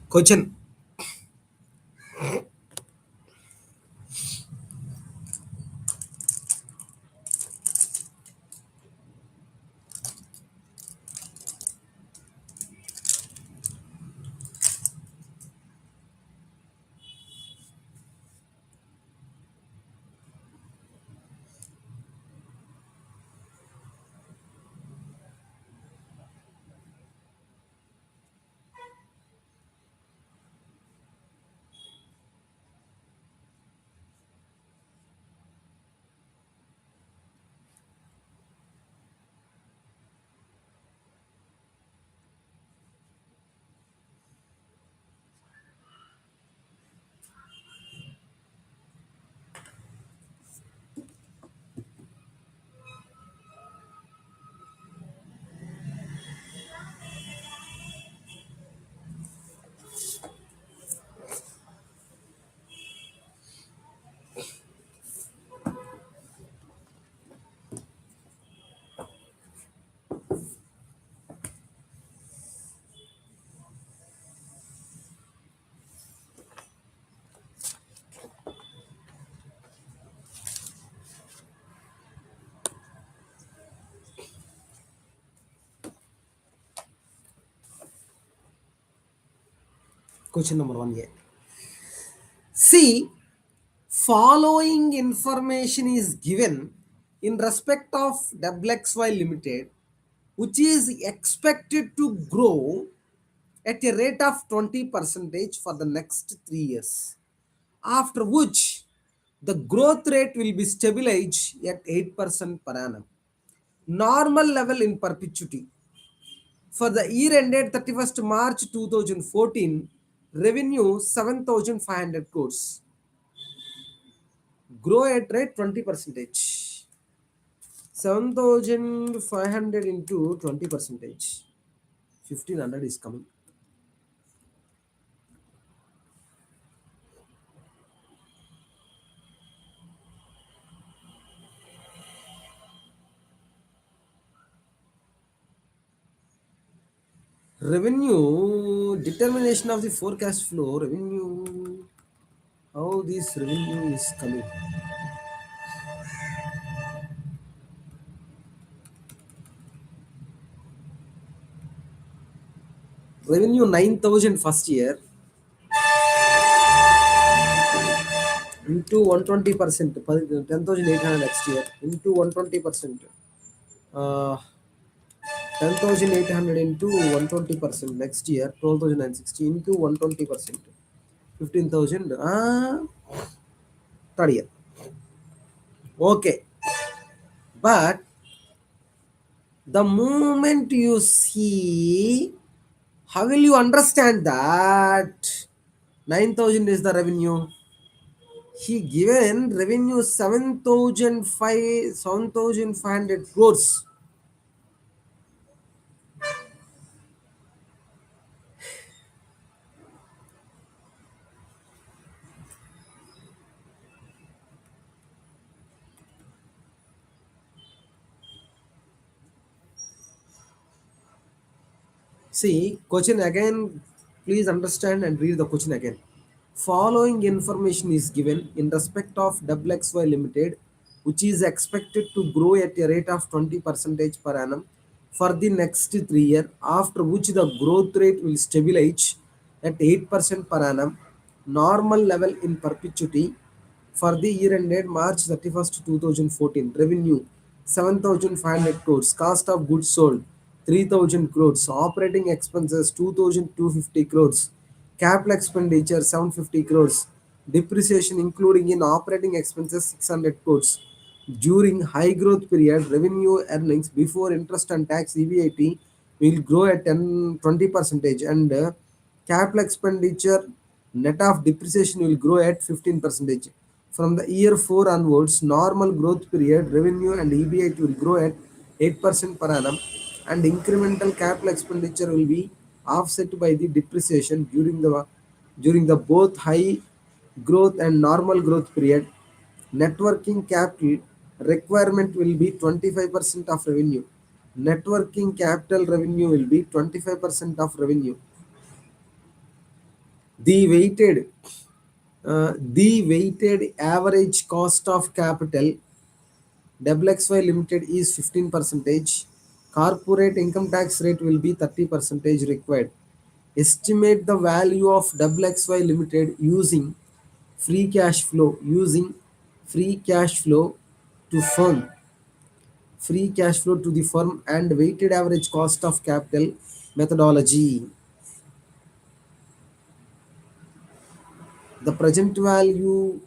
Question. Question number 1A. See, following information is given in respect of 𝒯𝑋𝑦 Limited, which is expected to grow at a rate of 20% for the next 3 years, after which the growth rate will be stabilized at 8% per annum. Normal level in perpetuity. For the year ended 31st March 2014, revenue 7,500 crores. Grow at rate 20%. 7,500 into 20%. 1,500 is coming. Revenue, determination of the forecast flow, revenue, how this revenue is coming. Revenue 9,000 first year into 120%, 10,800 next year into 120%. 10,800 into 120% next year, 12,960 into 120%, 15,000. Third year. Okay. But the moment you see, how will you understand that 9,000 is the revenue? He given revenue 7,500 crores. See, question again, please understand and read the question again. Following information is given in respect of 𝒯𝑋𝑦 Limited, which is expected to grow at a rate of 20% per annum for the next 3 years, after which the growth rate will stabilize at 8% per annum, normal level in perpetuity. For the year ended March 31st, 2014, revenue 7,500 crores, cost of goods sold 3,000 crores, operating expenses 2,250 crores, capital expenditure 750 crores, depreciation including in operating expenses 600 crores, During high growth period, revenue earnings before interest and tax EBIT will grow at 10-20%, and capital expenditure net of depreciation will grow at 15%. From the year 4 onwards, normal growth period revenue and EBIT will grow at 8% per annum, and incremental capital expenditure will be offset by the depreciation during the both high growth and normal growth period. Net working capital requirement will be 25% of revenue. Net working capital revenue will be 25% of revenue. The weighted average cost of capital 𝒟𝑒𝒹 Limited is 15%. Corporate income tax rate will be 30% required. Estimate the value of 𝒟𝑒𝒹 Limited using to firm free cash flow to the firm and weighted average cost of capital methodology. The present value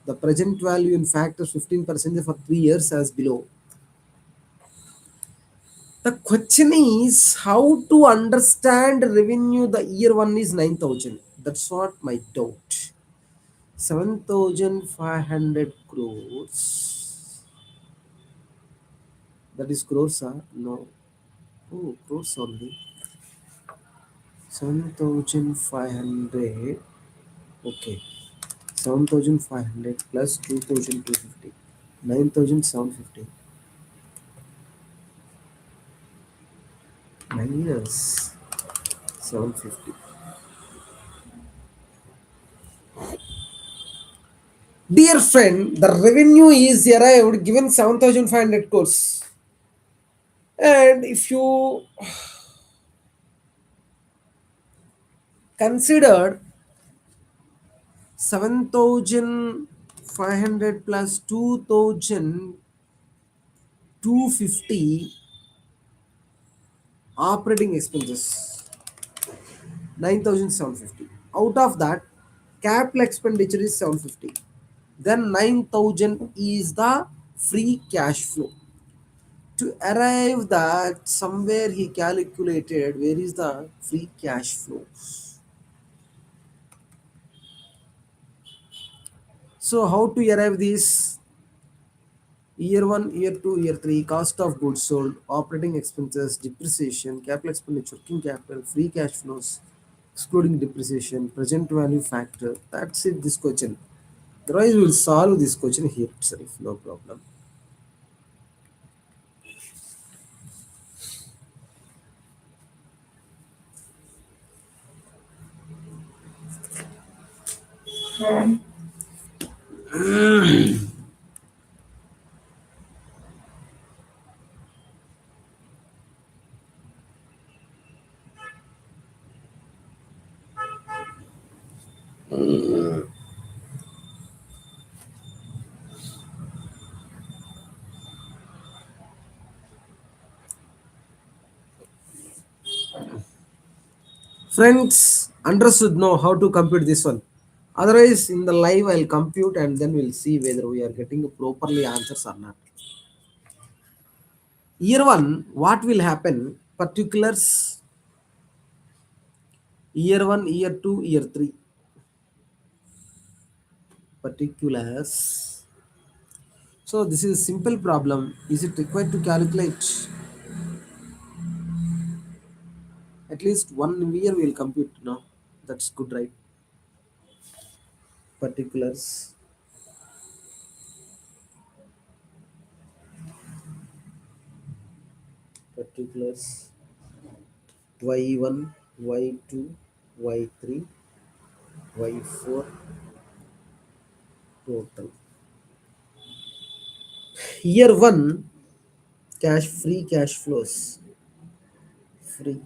the present value in fact is 15% for 3 years as below. The question is how to understand revenue. The year one is 9,000. That's what my doubt. 7,500 crores. That is crores, huh? No. Oh, crores only. 7,500. Okay. 7,500 plus 2,250. 9,750. Minus 750. Dear friend, the revenue is arrived given 7,500 crores. And if you considered 7,500 plus 2,250 operating expenses, 9,750. Out of that, capital expenditure is 750. Then 9,000 is the free cash flow. To arrive that, somewhere he calculated where is the free cash flow. So how to arrive this? Year 1, year 2, year 3, cost of goods sold, operating expenses, depreciation, capital expenditure, working capital, free cash flows, excluding depreciation, present value factor. That's it, this question. Otherwise, we will solve this question here itself, no problem. Friends, understood know how to compute this one. Otherwise, in the live, I'll compute and then we'll see whether we are getting properly answers or not. Year 1, what will happen? Particulars. Year 1, year 2, year 3. Particulars. So this is a simple problem. Is it required to calculate? At least one year we'll compute now. That's good, right? Particulars. Particulars. Y1, Y2, Y3, Y4 total. Year 1, free cash flows. Free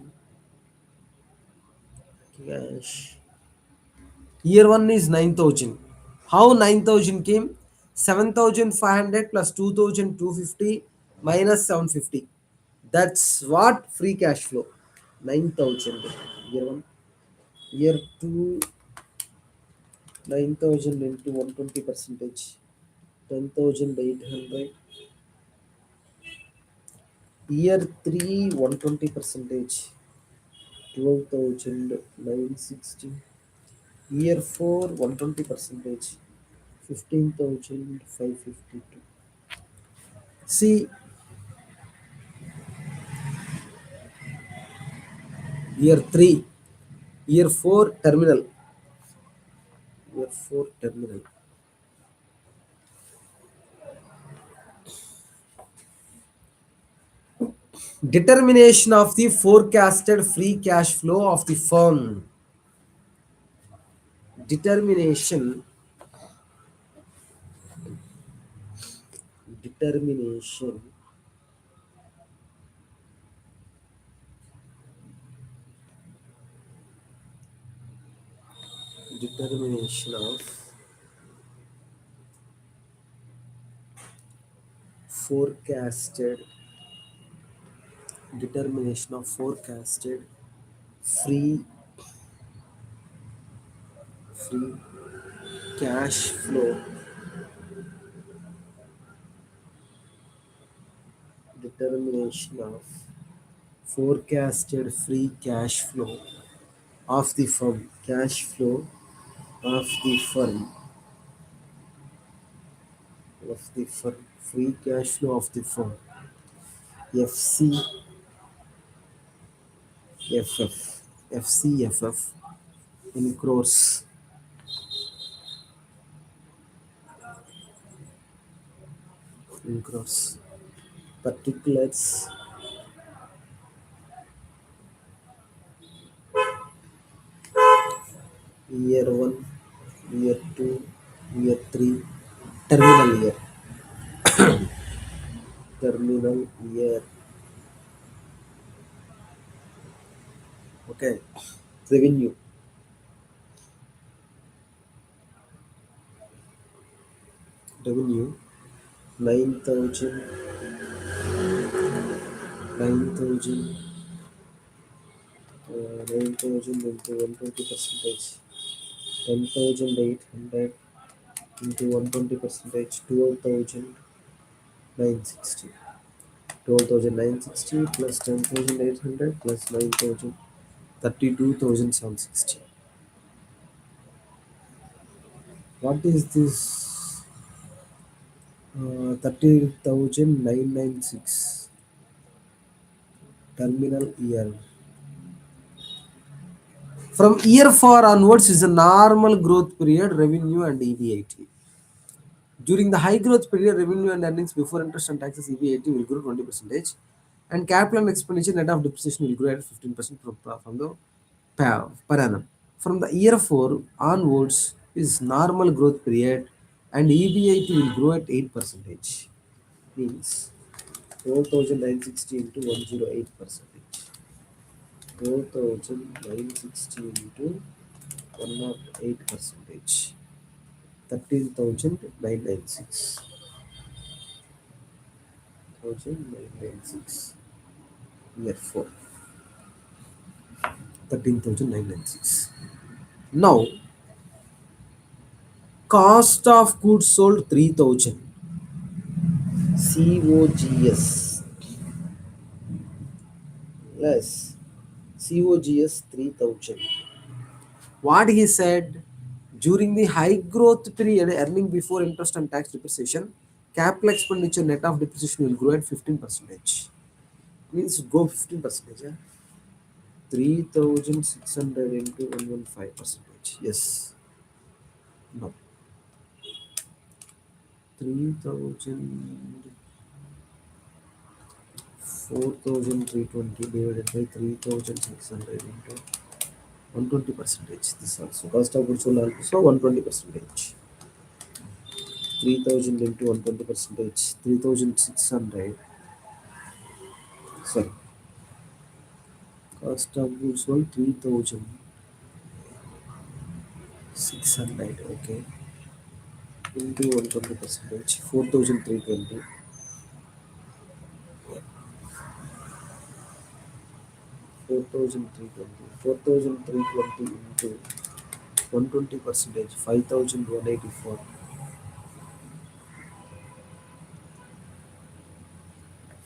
cash. Year 1 is 9,000. How 9,000 came? 7,500 plus 2,250 minus 750. That's what free cash flow. 9,000. Year 1. Year 2, 9,000 into 120 percentage. 10,800. Year 3, 120 percentage, 12,960. Year 4, 120 percentage, 15,552. See, year 3, year 4 terminal, year 4 terminal. Determination of the forecasted free cash flow of the firm. Determination, determination, determination of forecasted, determination of forecasted free, free cash flow, determination of forecasted free cash flow of the firm, cash flow of the firm, of the firm, free cash flow of the firm, FCFF, FCFF in crores, in crores. Particulars, year 1, year 2, year 3, terminal year, terminal year. Okay, revenue, revenue 9,000, 9,000, 9,000 into 120 percentage, 10,800 into 120 percentage, 12,960. 12,960 plus 10,800 plus 9,000, 32,760. What is this? 30,996. Terminal year. From year 4 onwards is a normal growth period, revenue and EBIT. During the high growth period, revenue and earnings before interest and taxes EBIT will grow 20%, and capital and expenditure net of depreciation will grow at 15% from the per annum. From the year 4 onwards is normal growth period, and EBIT will grow at 8%. Means 4,960 into 108 percentage. 4,960 into 108 percentage. 13,996. 1,996. Year 4. 13,996. Now, cost of goods sold 3,000. COGS less COGS 3,000. What he said, during the high growth period, earning before interest and tax depreciation, capital expenditure net of depreciation will grow at 15%. Means go 15%. Yeah? 3,600 into 115%. Yes. No. 3,000, 4,320 divided by 3,600 into 120%. This also cost of goods sold also 120%. 3,000 into 120%. 3,600. Sorry. Cost of goods sold 3,600. Okay. Into 120%. 4,320. 4,320. 4,320 into 120%. 5,184.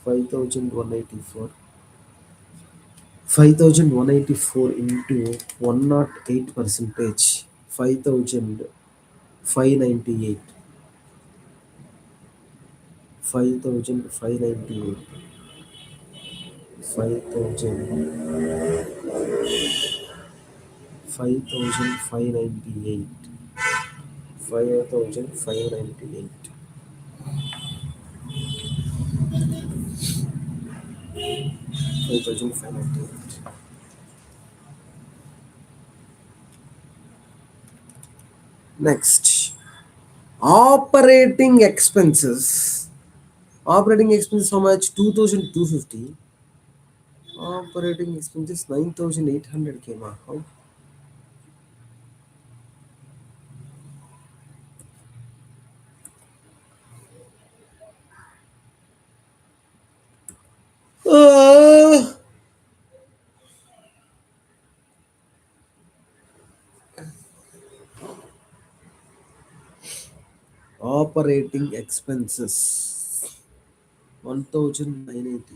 5,184. 5,184 into 108 percentage. 5,598. 5,598. 5,598. 5,598. 5,598. Next, operating expenses. Operating expenses how much? 2,250. Operating expenses 9,800 came out. How? Uh, Operating expenses 1,980.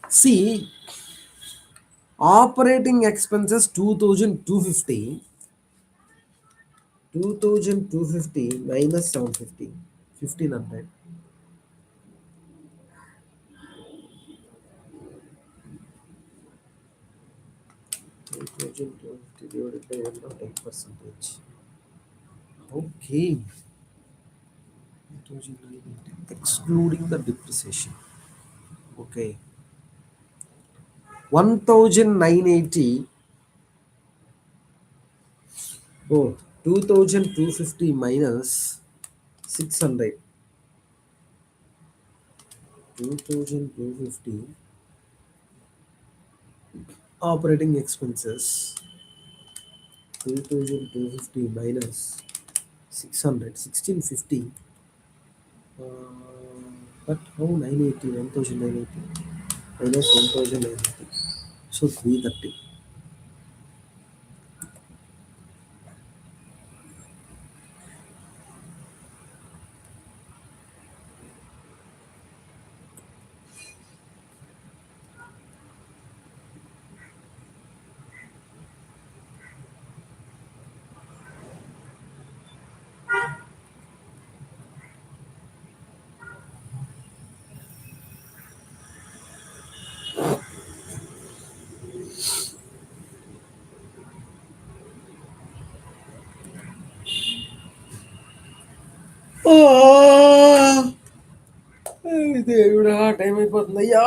See, operating expenses 2,250. 2,250 minus 750. 1,500. 2,250 divided by 108 percentage. Okay. 2,980. Excluding the depreciation. Okay. 1,980. Oh, 2,250 minus 600. 2,250 operating expenses. 2,250 minus 600. 1,650. Uh, but how 980? 1,980 minus 1,980. So 330. దేవుడా time అయిపోతుంది అయ్యా.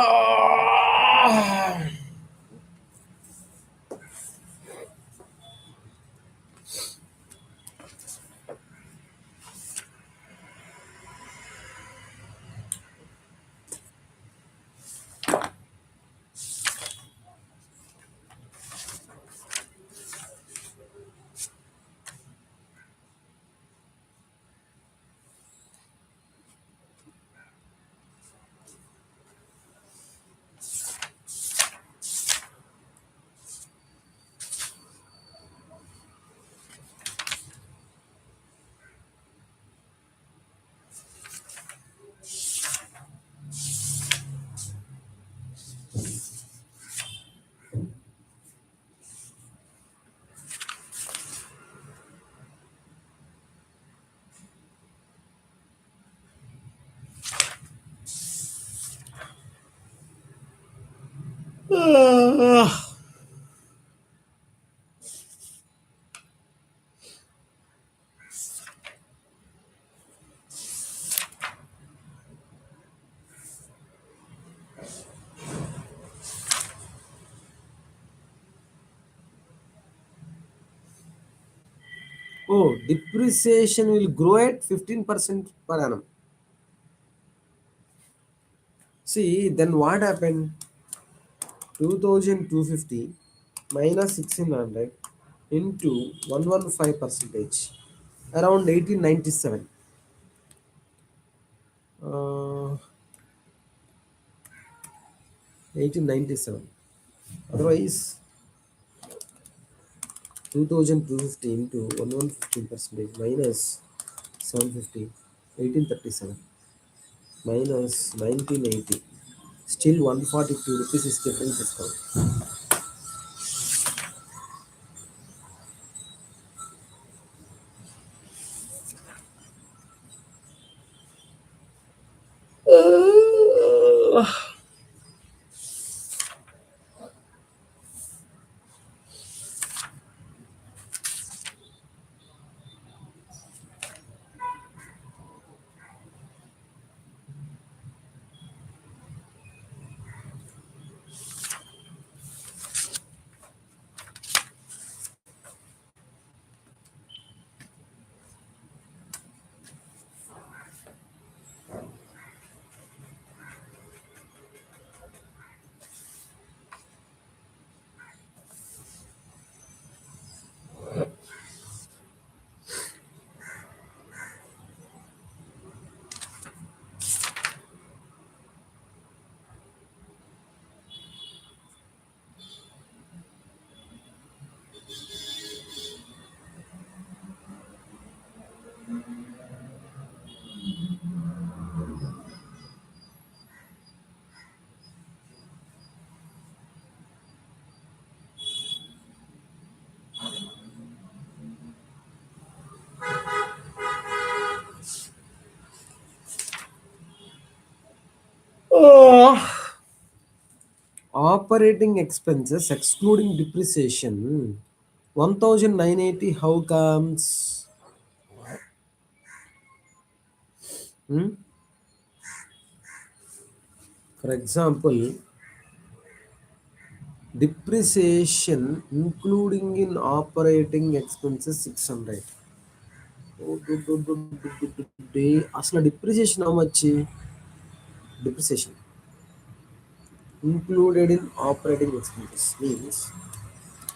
Oh, depreciation will grow at 15% per annum. See, then what happened? 2,250 minus 1,600 into 115 percentage, around 1897. 1897. Otherwise, 2250 into 1115% minus 750, 1837 minus 1980. Still 142 rupees is different discount. Operating expenses excluding depreciation 1980 how comes? Hmm? For example, depreciation including in operating expenses 600. అసలు depreciation how much? Depreciation included in operating expenses means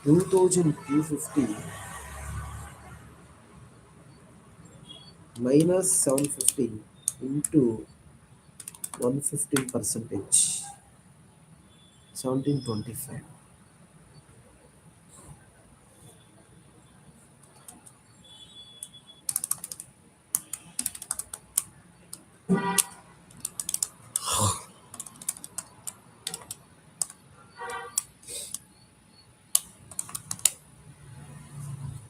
2250 minus 750 into 115 percentage 1725.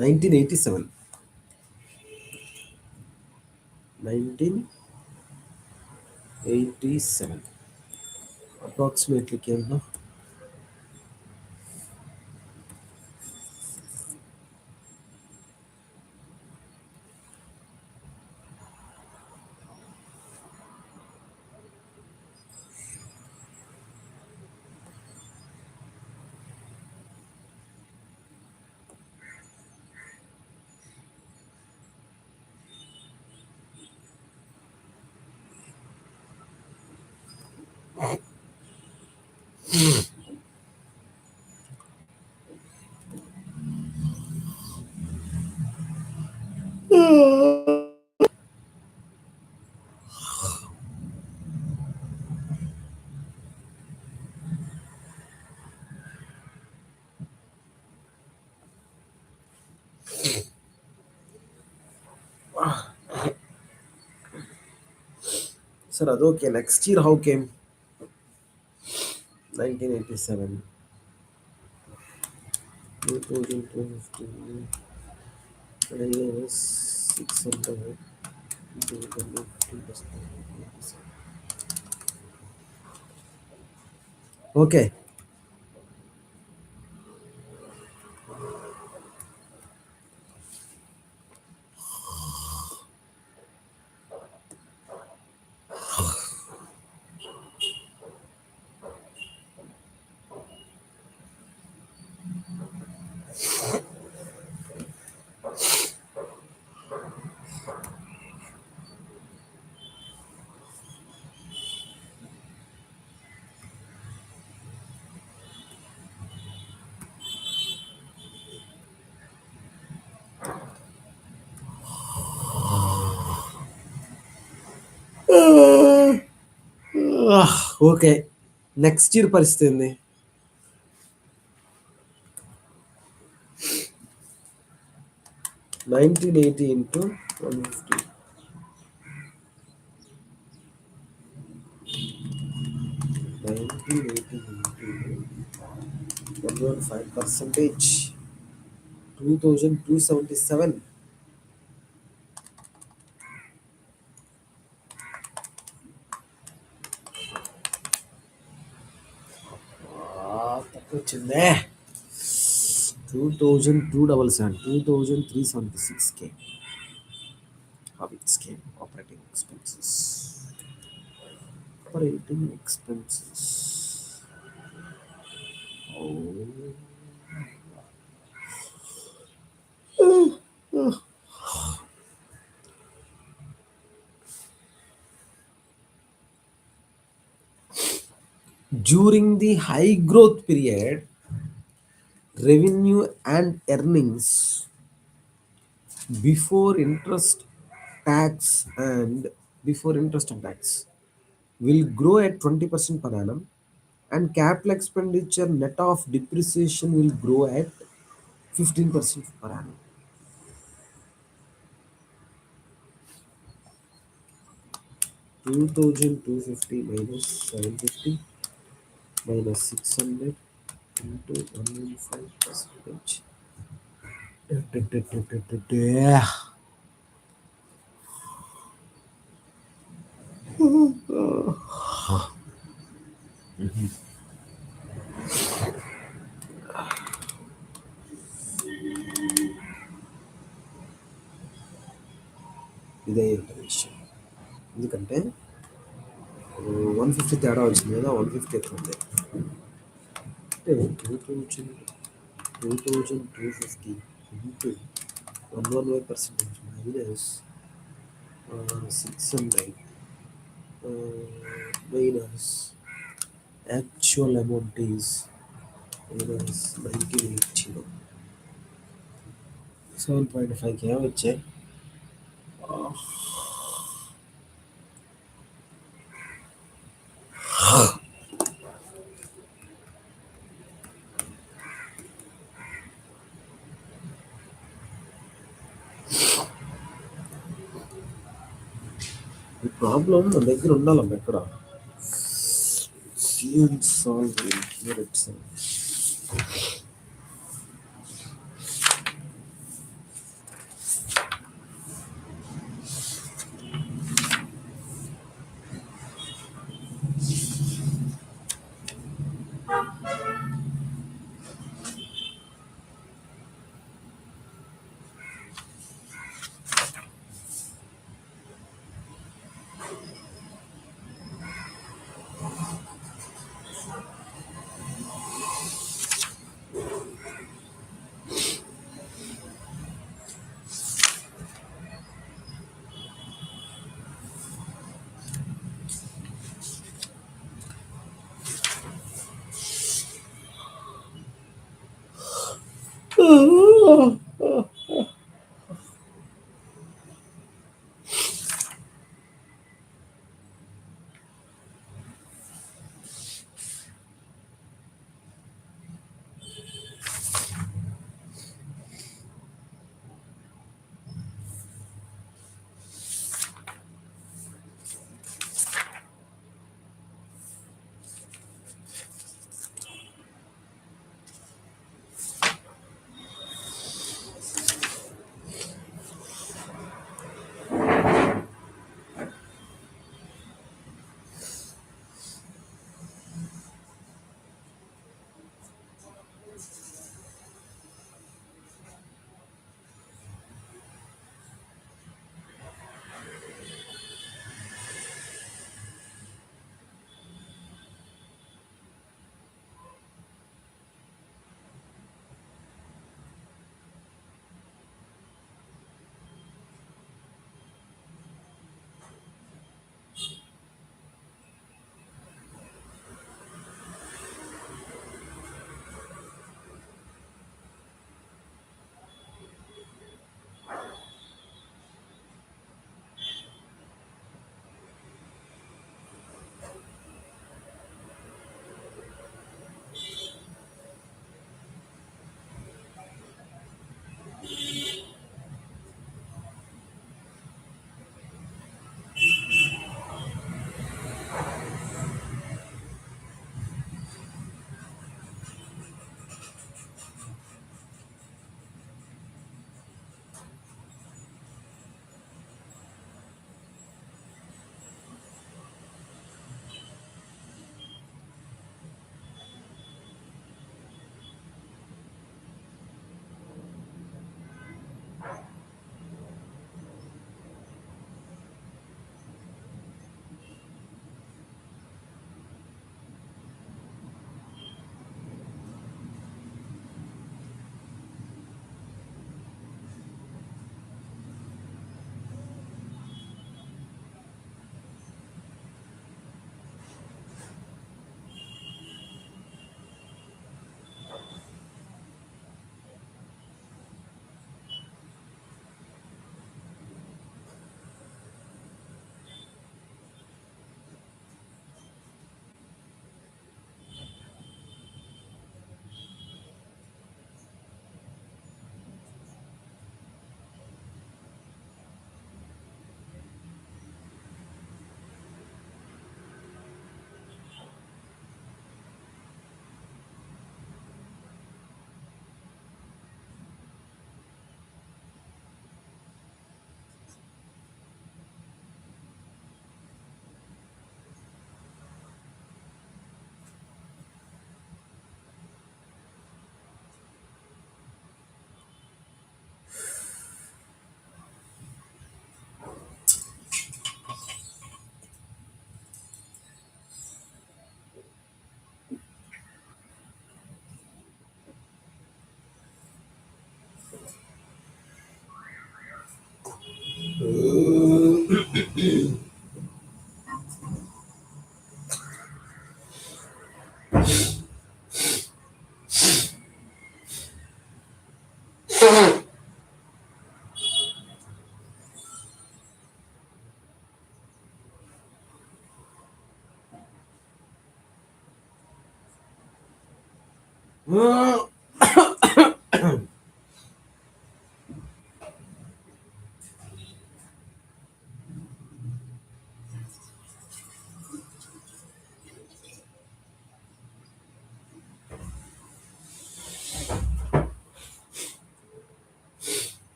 1987. 1987 approximately came now. Sir, okay. Next year how came? 1987. 2250 minus 600 into 15%. Okay. Okay next year పరిస్థితి ఏంది? 1980 into 150. 1980 into 115 percentage. 2277. తక్కువ వచ్చిందే. 2277. 2376K. How it came. Operating expenses. Operating expenses. Oh. During the high growth period, revenue and earnings before interest tax and before interest and tax will grow at 20% per annum, and capital expenditure net of depreciation will grow at 15% per annum. 2250 minus 750 minus 600 into 115 percentage. ఇదే విషయం. ఎందుకంటే 150 తేడా వచ్చింది కదా, 150 ఎక్కువ ఉంది అంటే 2250 into 115% minus 600 minus actual amount is minus 1980. 7.5 ఏమి వచ్చాయి? ఈ ప్రాబ్లం మన దగ్గర ఉండాలమ్మ ఎక్కడ solve here it self.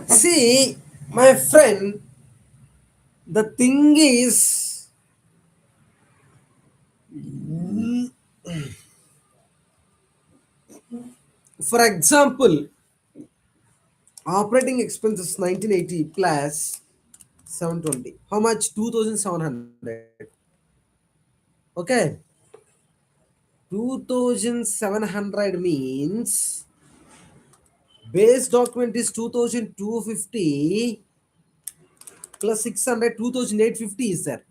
See, my friend, the thing is, for example, operating expenses 1980 plus 720. How much? 2700. Okay. 2700 means base document is 2250 plus 600, 2850 is there.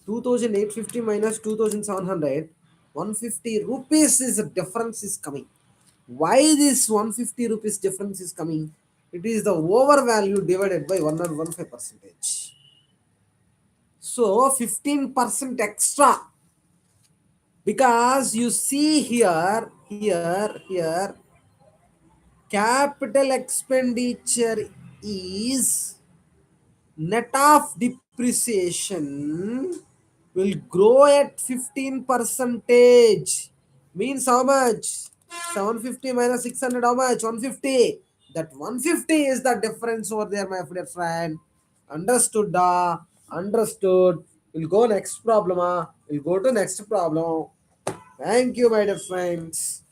2850 minus 2700, 150 rupees is a difference is coming. Why this 150 rupees difference is coming? It is the over value divided by 1.15 percentage. So 15% extra, because you see here capital expenditure is net of depreciation will grow at 15 percentage. Means how much? 750 minus 600, how much? 150. That 150 is the difference over there, my dear friend. Understood? Understood. We'll go next problem. We'll go to next problem. Thank you, my dear friends.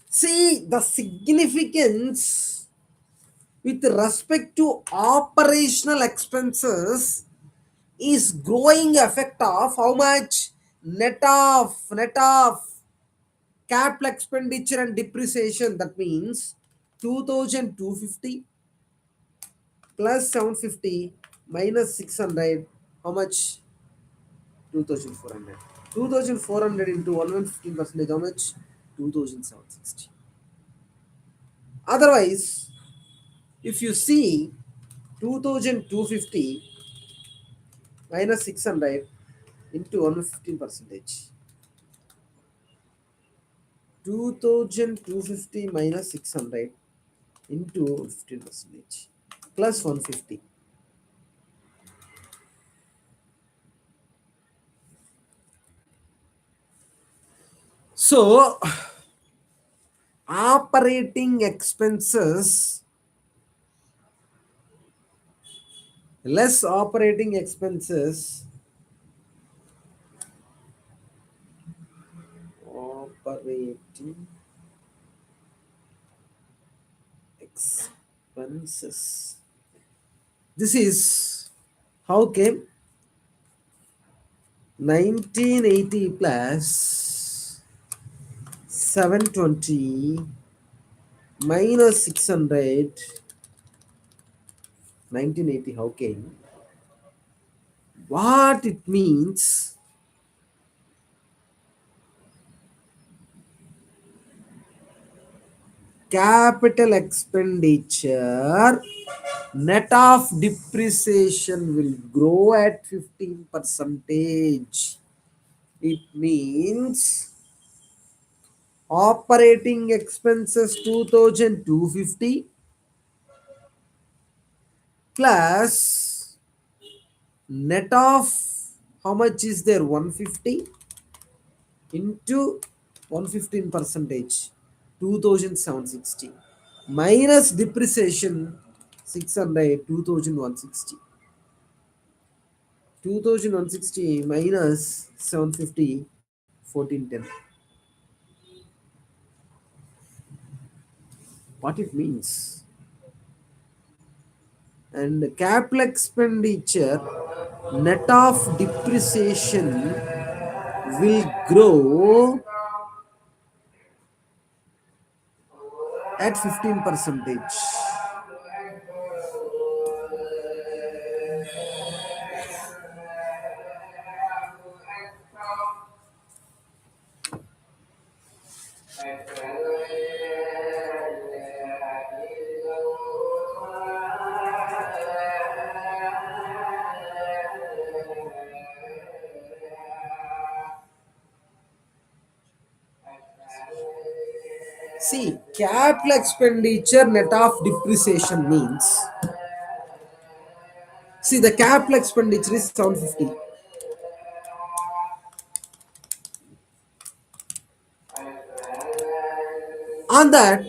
See the significance with respect to operational expenses is growing effect of how much? Net of capital expenditure and depreciation. That means 2250 plus 750 minus 600, how much? 2400. 2400 into 115 percentage, how much? 2760. Otherwise, if you see 2250 minus 600 into 115 percentage, 2250 minus 600 into 15 percentage plus 150. So operating expenses less operating expenses, operating expenses, this is how came 1980 plus 720 minus 600, 1980 how came? What it means? Capital expenditure net of depreciation will grow at 15 percentage. It means operating expenses 2250 plus net of how much is there? 150 into 115 percentage 2760 minus depreciation 600 2160 2160 minus 750 1410. What it means? And capital expenditure net of depreciation will grow at 15 percentage. See, capital expenditure net of depreciation means, see, the capital expenditure is 750. On that,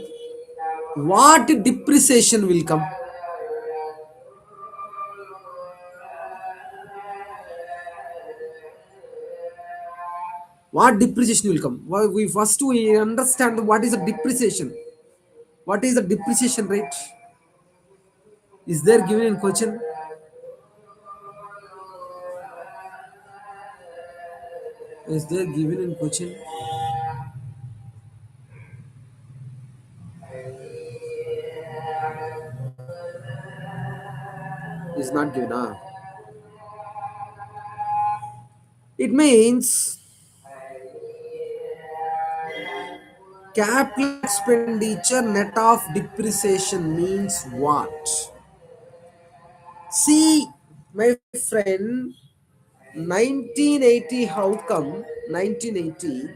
what depreciation will come? What depreciation will come? Well, we understand what is the depreciation. What is the depreciation rate? Is there given in question? Is there given in question? Is not given. It means capital expenditure net of depreciation means what? See, my friend, 1980, how come 1980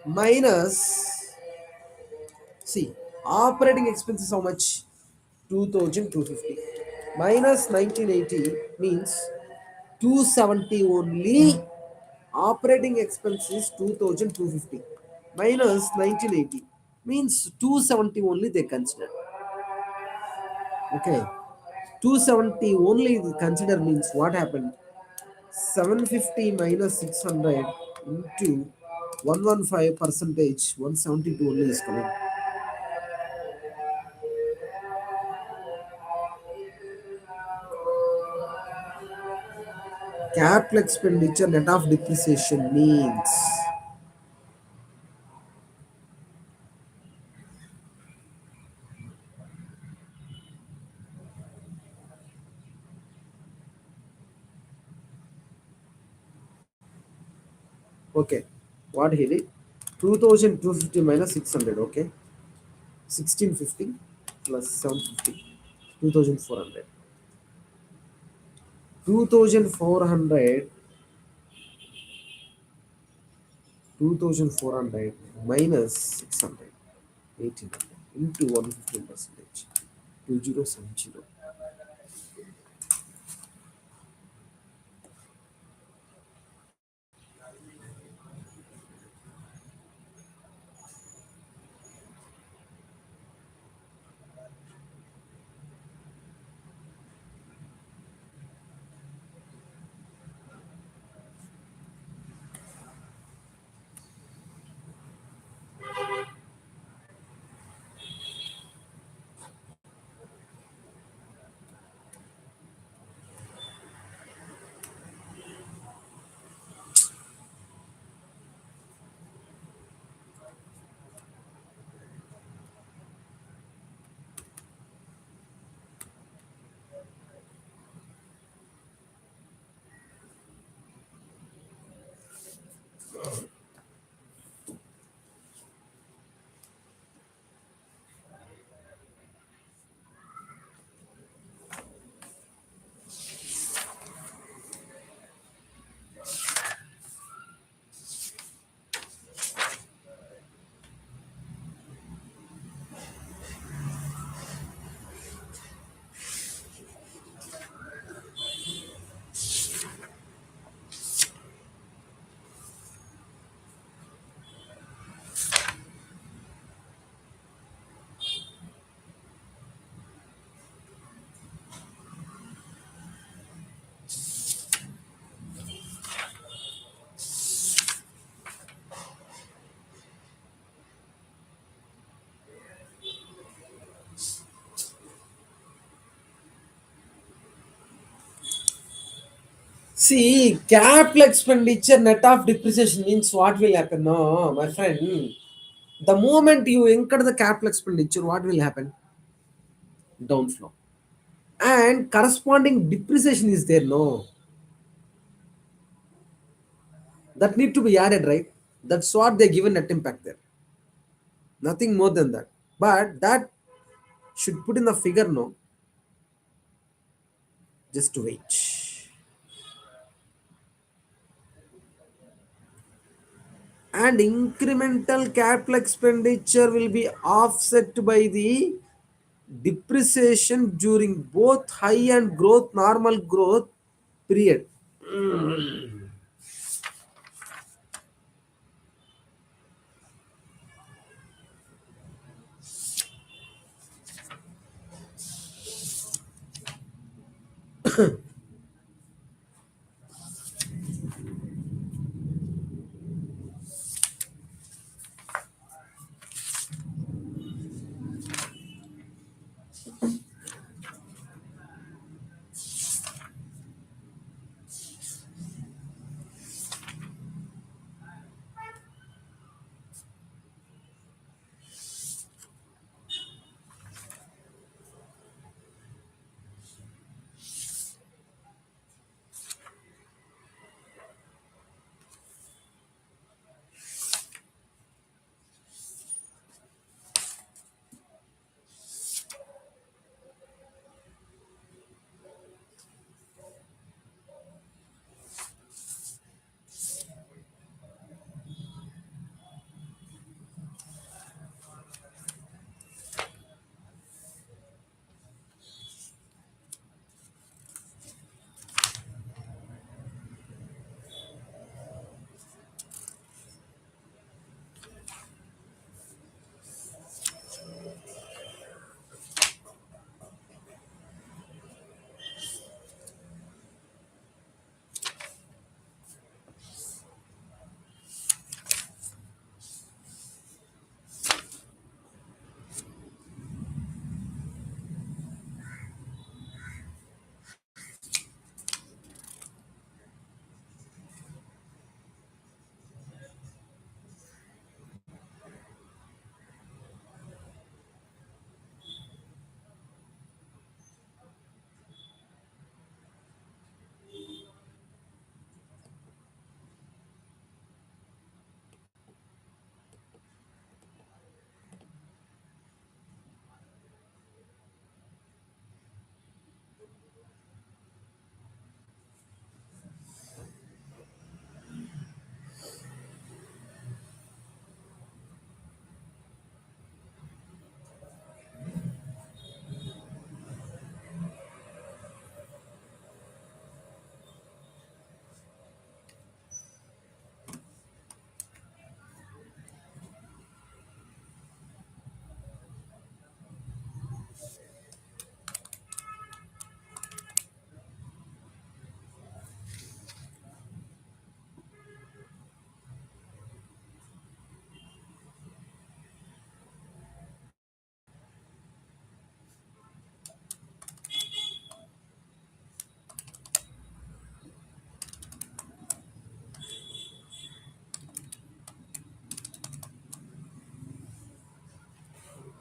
minus, see, operating expenses how much? 2250 minus 1980 means 270 only. Operating expenses 2250 minus 1980 means 270 only they consider. Okay, 270 only consider means what happened? 750 minus 600 into 115 percentage 172 only is coming. Capital expenditure net of depreciation means, okay, what he did, 2250 minus 600, okay, 1650 plus 750, 2400. 2400, 2400 minus 600, 1800 into 115 percentage 2070. See, capital expenditure net of depreciation means what will happen? No, my friend. The moment you incur the capital expenditure, what will happen? Downflow. And corresponding depreciation is there, no. That need to be added, right? That's what they given net impact there. Nothing more than that. But that should put in the figure, no. Just to wait. And incremental capital expenditure will be offset by the depreciation during both high and growth normal growth period.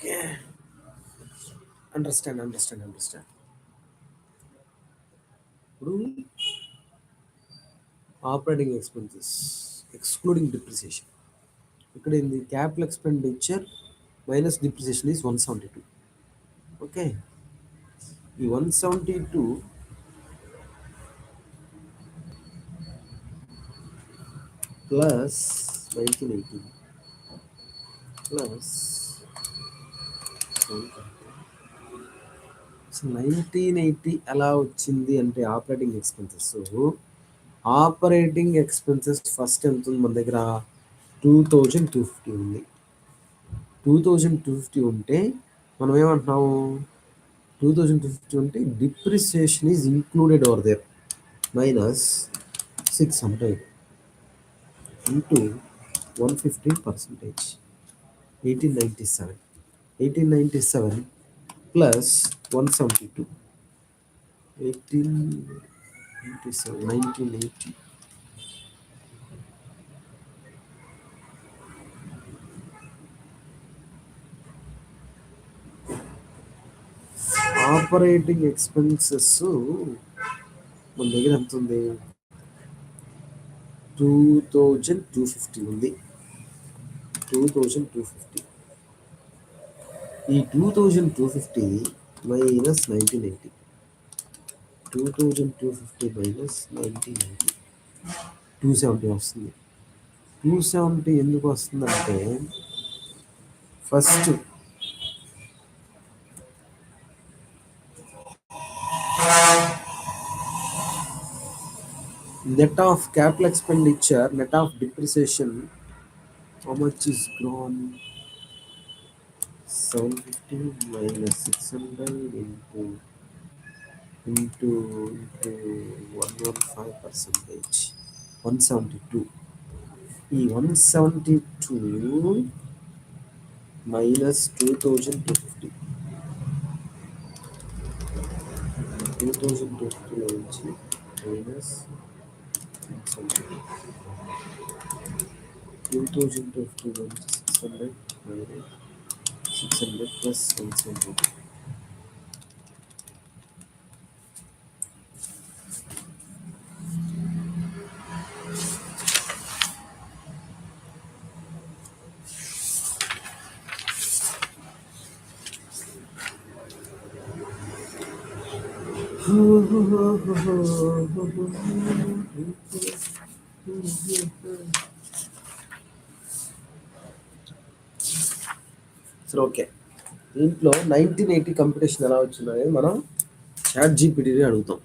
Okay. Understand. ఇప్పుడు operating expenses excluding depreciation ఇక్కడ ఏంది capital expenditure minus depreciation is 172. Okay, ఈ 172 plus 1980 plus 1980 ఎలా వచ్చింది అంటే operating expenses first ఎంత ఉంది మన దగ్గర? 2250 ఉంది. 2250 ఉంటే మనం ఏమంటున్నాము? 2250 ఉంటే depreciation is included over there minus 600 into 115%, 1897 plus 172, 1897 1980. Operating expenses మన దగ్గర ఎంత ఉంది? 2250 ఉంది. 2250. ఈ 2250 మైనస్ 1980. 2250 మైనస్ 1980 270 వస్తుంది. 270 ఎందుకు వస్తుందంటే first net of capital expenditure, net of depreciation, how much is grown? 750 minus 600 into 115 percentage, 172. ఈ 172 minus 2250. 2250 నుంచి minus 2250 నుంచి 600 minus 600 plus 170. సరే ఓకే. దీంట్లో 1980 కంపిటీషన్ ఎలా వచ్చిందని మనం చాట్ జీపీటీని అడుగుతాం.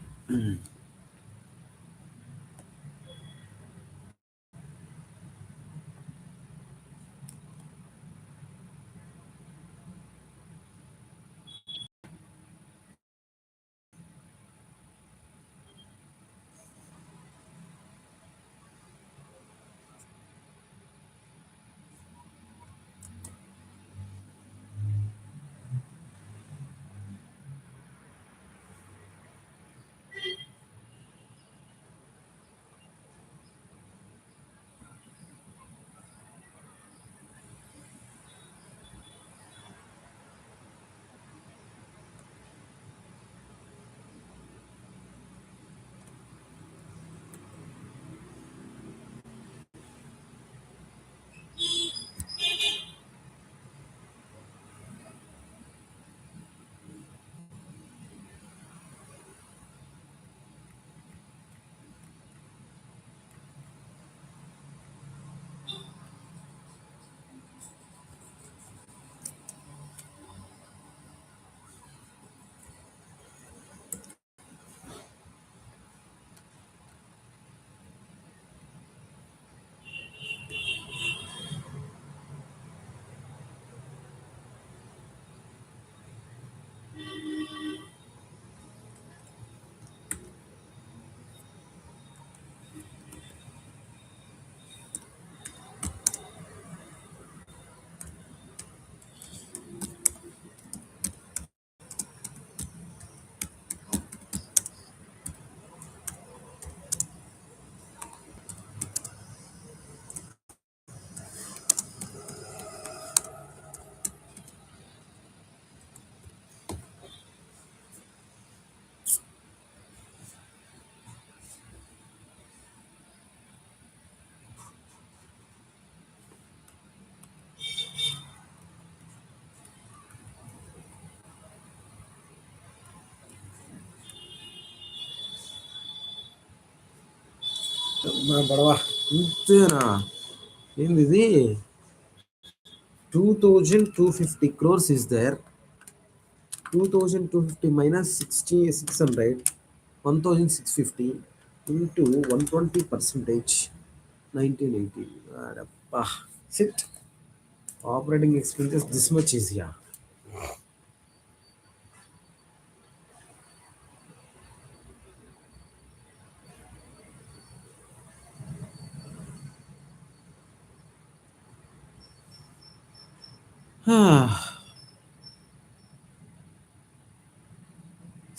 మా బడవ ఇంతేనా? ఏంది ఇది? 2250 crores is there. 2250 minus 600, 1650 into 120 percentage, 1980. Sit. Operating expenses this much is here.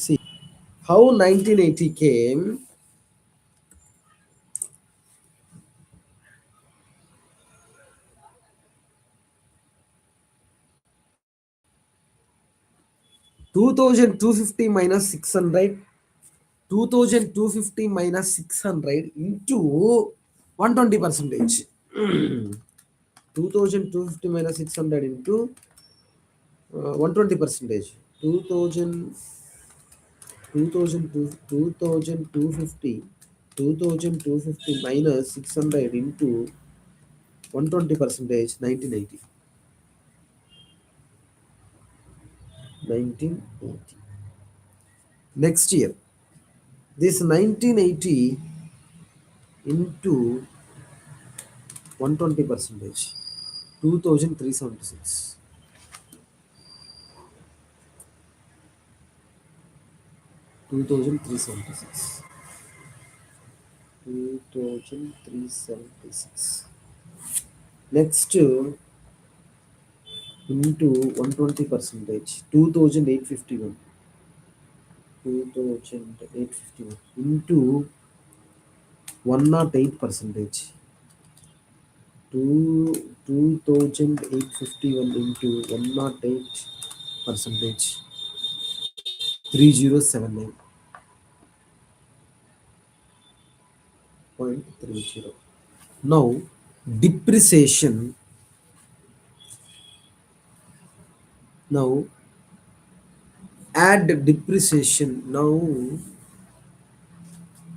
See how 1980 came. 2250 minus 600, 2250 minus 600 into 120 percentage. 2250 minus 600 into 120 percentage. 2000, 2250 minus 600 into 120 percentage, 1980. 1980. Next year, this 1980 into 120 percentage, 2376. 2376. 2376. Next into 120 percentage, 2851. 2851 into 108 percentage. 2851 into 108 percentage, 3079.30. Now depreciation. Now add depreciation. Now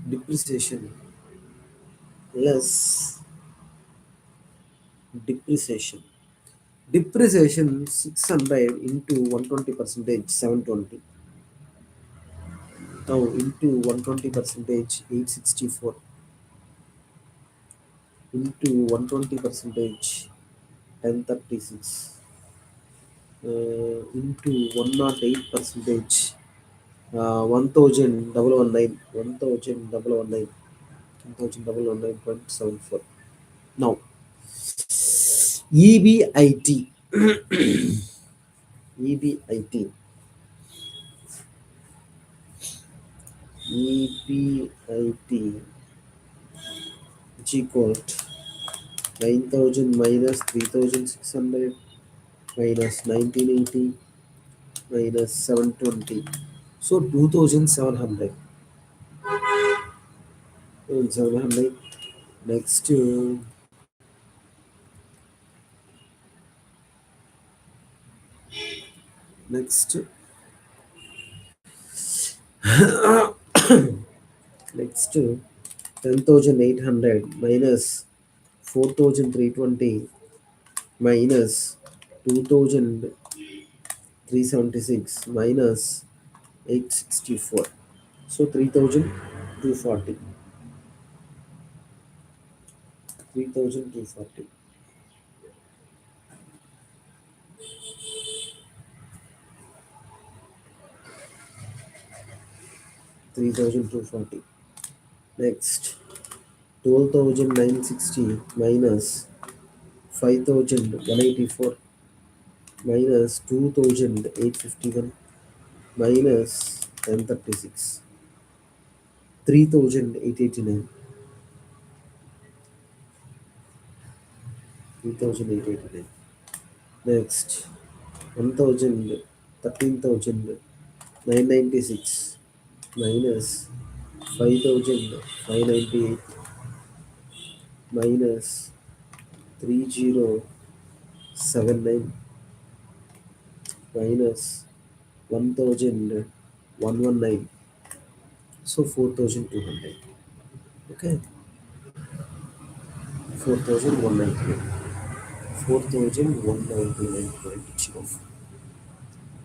depreciation less depreciation. Depreciation 600 into 120 percentage, 720. Now into 120 percentage, 864. Into 120 percentage, 1036. Into 108 percentage, 1019. 1019. 1019.74. Now EBIT. EBIT. EBIT is equal to 9000 minus 3600 minus 1980 minus 720. So 2700. 700. Next, next, next 10,800 minus 4,320 minus 2,376 minus 864. So 3,240. 3,240. 3,240. Next, 12,960 minus 5,184 minus 2,851 minus 1036. 3,889. 3,889. Next, 1,000, 13,996 minus 5,598 minus 3079 minus 1,119. So 4,200. Okay, 4,199. 4,199.04.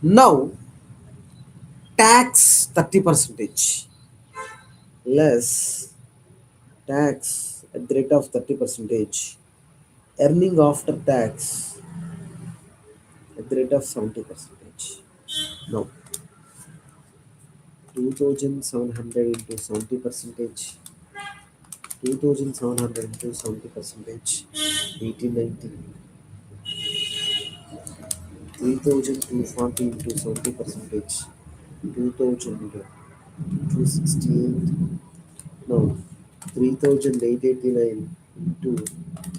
Now tax 30 percentage less tax at the rate of 30 percentage, earning after tax at the rate of 70 percentage. Now 2,700 into 70 percentage, 2,700 into 70 percentage, 1890. 3,240 into 70 percentage, 2,268. Now 3,889 into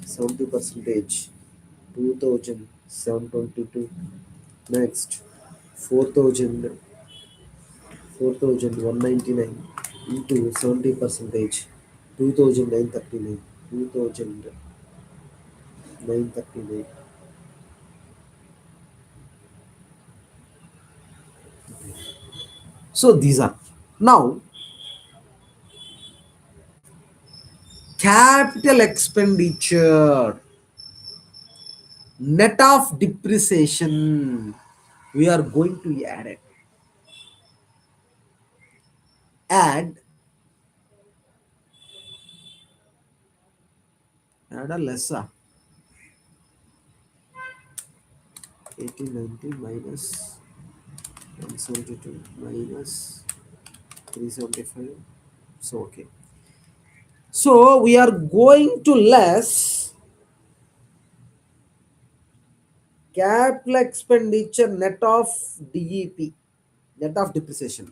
70 percentage, 2,722. Next 4,000, 4,199 into 70 percentage, 2,939, 2,939. So these are now capital expenditure, net of depreciation. We are going to add it. Add, add a lesser 1890 minus 172 minus 375. So okay. So we are going to less capital expenditure net of DEP, net of depreciation.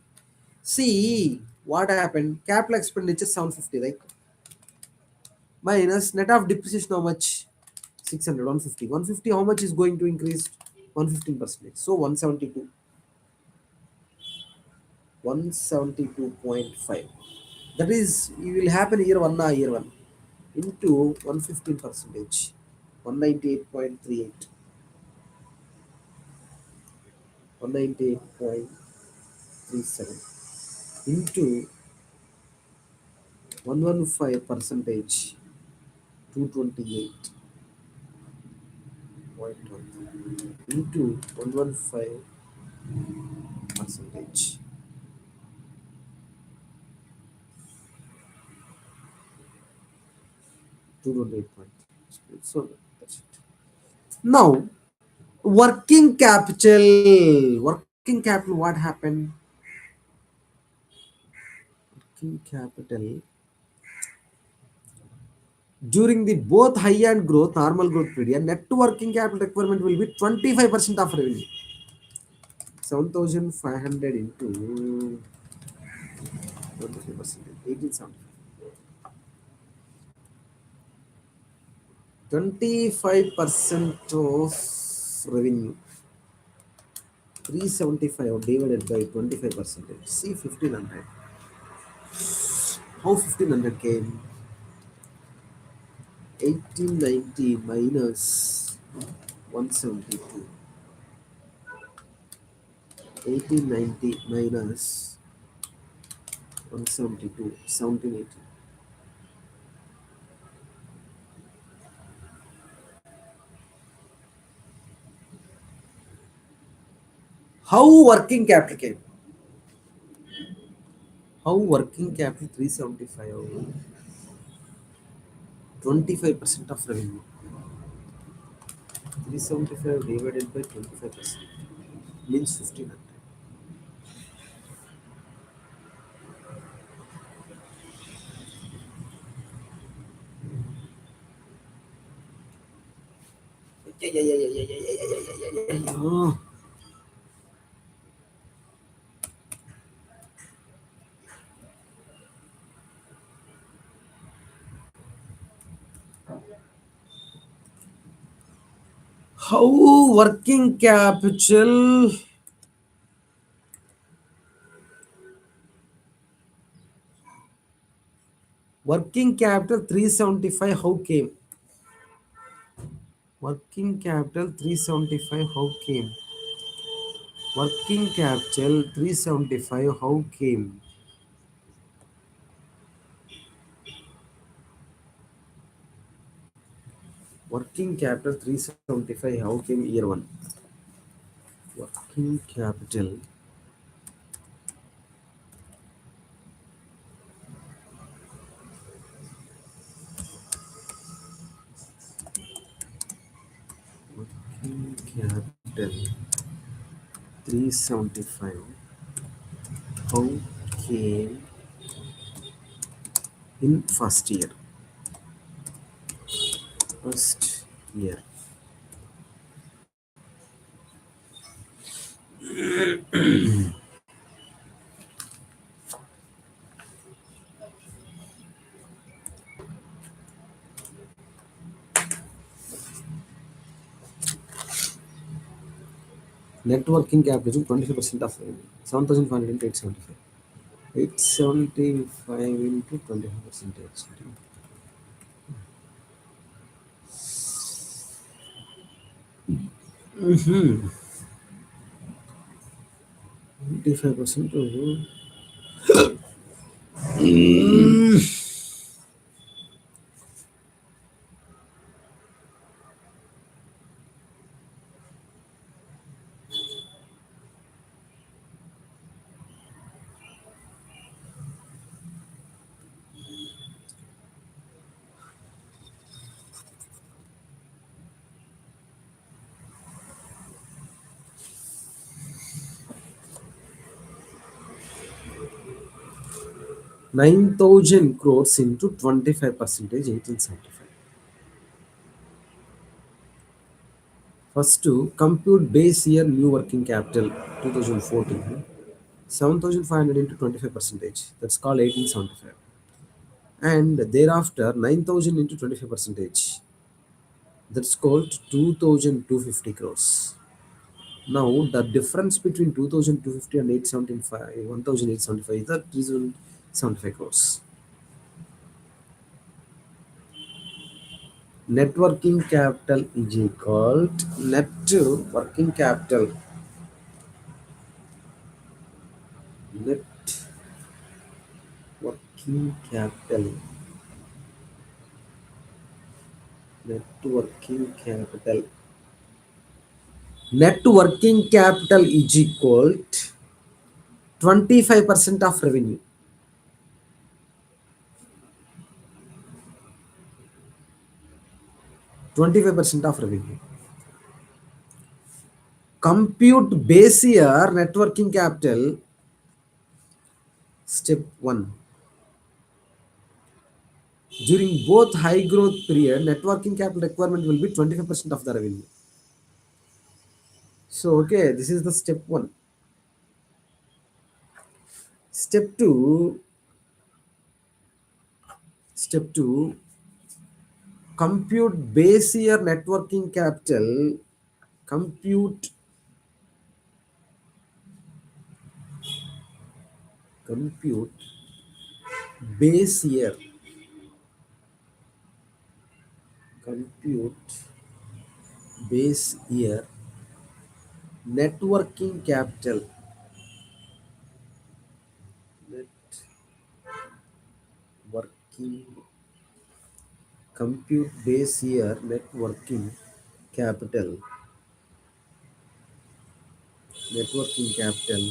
See what happened. Capital expenditure 750, right? Minus net of depreciation how much? 600, 150. 150 how much is going to increase? 115%. So 172. 172.5. That is, it will happen year 1 or year 1 into 115 percentage, 198.38, 198.37 into 115 percentage, 228.1 into 115 percentage, 228.3. So that's it. Now working capital, what happened? Working capital during the both high and growth, normal growth period, net working capital requirement will be 25% of revenue. 7,500 into 25%, 1875. 25% of revenue. 375 divided by 25%. See 1500. How 1500 came? 1890 minus 172. 1890 minus 172. 1780. How working capital came? How working capital 375? 25% of revenue. 375 divided by 25% means 1500. Yeah, yeah, yeah, yeah, yeah, yeah, yeah, yeah, yeah, yeah, yeah. Oh. How working capital 375 how came? Working capital 375 how came? Working capital 375 how came? Working capital 375 how came year 1? Working capital working capital 375 how came in first year. Net working capital 25% of revenue. 7,500 into 875. 875 into 25 percentage. Mm-hmm. 25% to 9,000 crores into 25 percentage 1875. First to compute base year new working capital 2014. 7,500 into 25 percentage. That's called 1875. And thereafter 9,000 into 25 percentage. That's called 2,250 crores. Now the difference between 2,250 and 875, 1,875 is that 3,075 crores. Net working capital is equal to net working capital. Net working capital. Net working capital. Net working capital is equal to 25% of revenue. 25% of revenue. Compute base year net working capital. Step 1. During both high growth period, net working capital requirement will be 25% of the revenue. So, okay, this is the step 1. Step 2. Step 2. Compute base year net working capital. Compute base year. Compute base year net working capital. Net working compute base year net working capital. Net working capital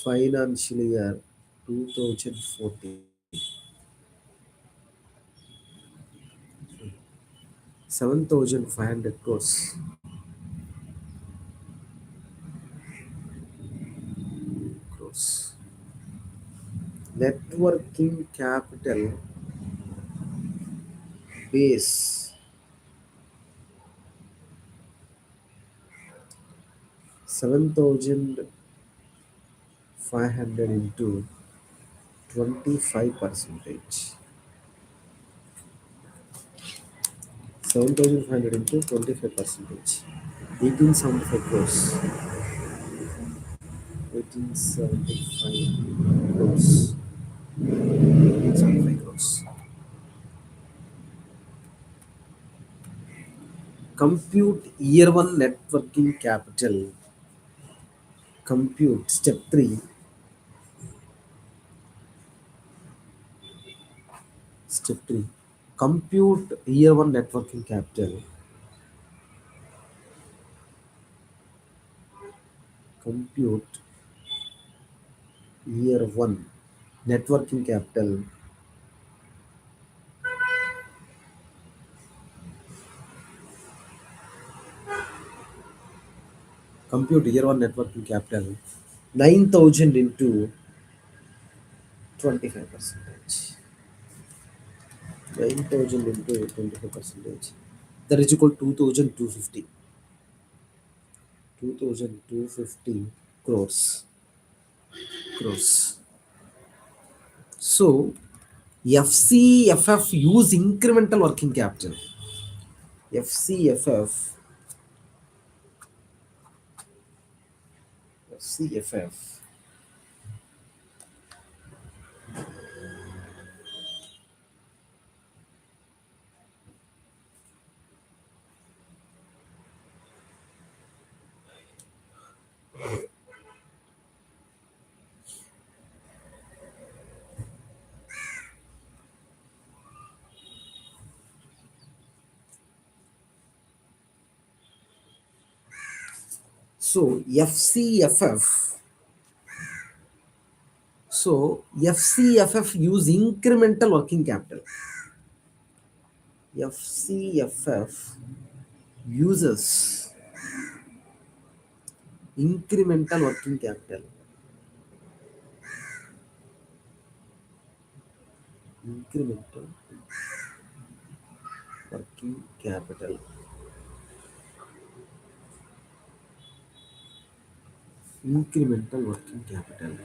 financial year 2014. 7,500 crores. Crores. Net working capital base 7,500 into 25 percentage. 7,500 into 25 percentage. 1875 crores. 1875 crores. 1875 crores. Compute year 1 net working capital. Compute step 3. Step 3. Compute year 1 net working capital. Compute year 1 net working capital. Compute year 1 net working capital. 9,000 into 25 percentage. 9,000 into 25 percentage. That is equal to 2,250. 2,250 crores. Crores. So FCFF use incremental working capital. FCFF CFF. So FCFF. So FCFF use incremental working capital. FCFF uses incremental working capital. Incremental working capital. Incremental working capital.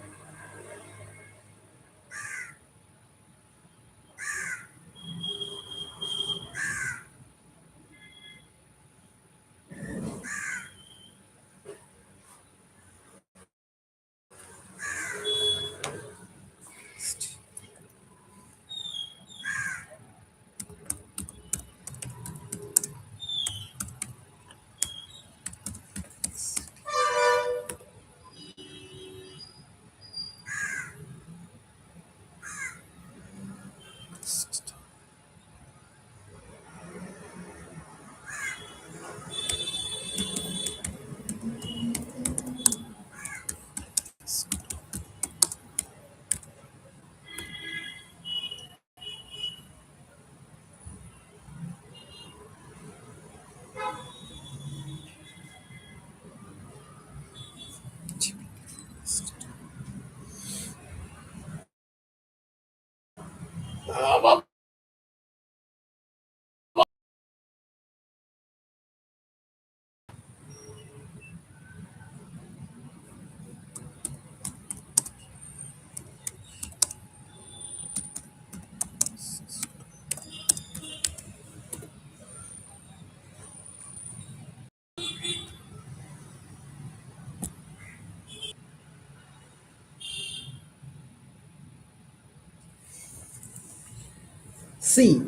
See,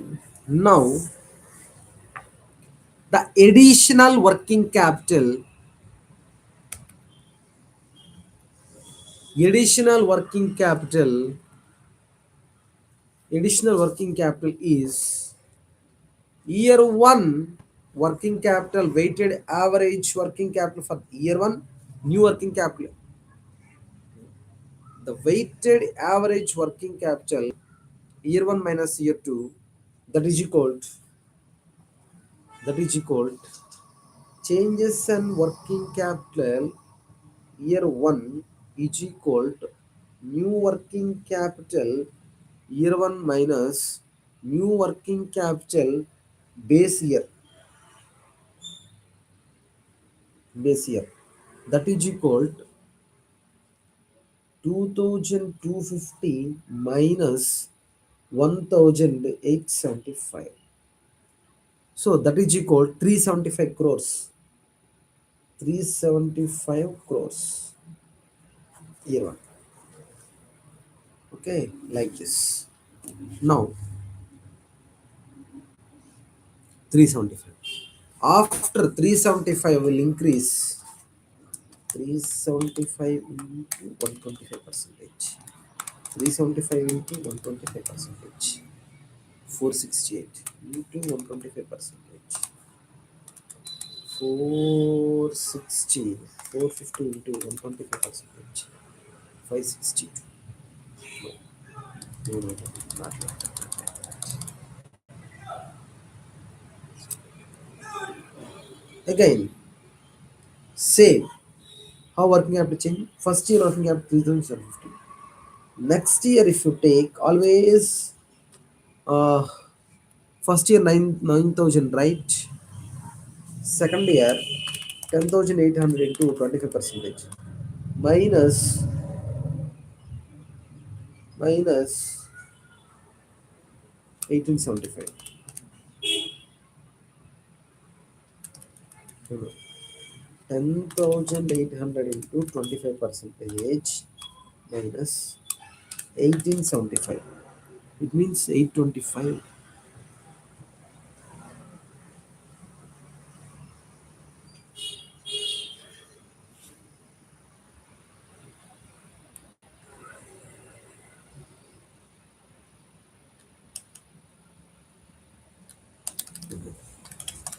now the additional working capital, is year one working capital, weighted average working capital for year one, new working capital. The weighted average working capital, year one minus year two, that is equal to, changes in working capital year one is equal to new working capital year one minus new working capital base year, that is equal to 2250 minus 1875. So that is equal 375 crores. 375 crores year one. Okay, like this. Now 375. After 375 will increase 375 into 125 percentage. 375 into 125 percentage. 468 into 125 percentage. 460. 450 into 125 percentage. 562. No, not like that. Again, same. How working capital change? First year working capital 3750. Next year, if you take always uh, first year 9,000, right? Second year 10,800 into 25 percentage minus minus 1875. 10,800 into 25 percentage minus 1875. It means 825.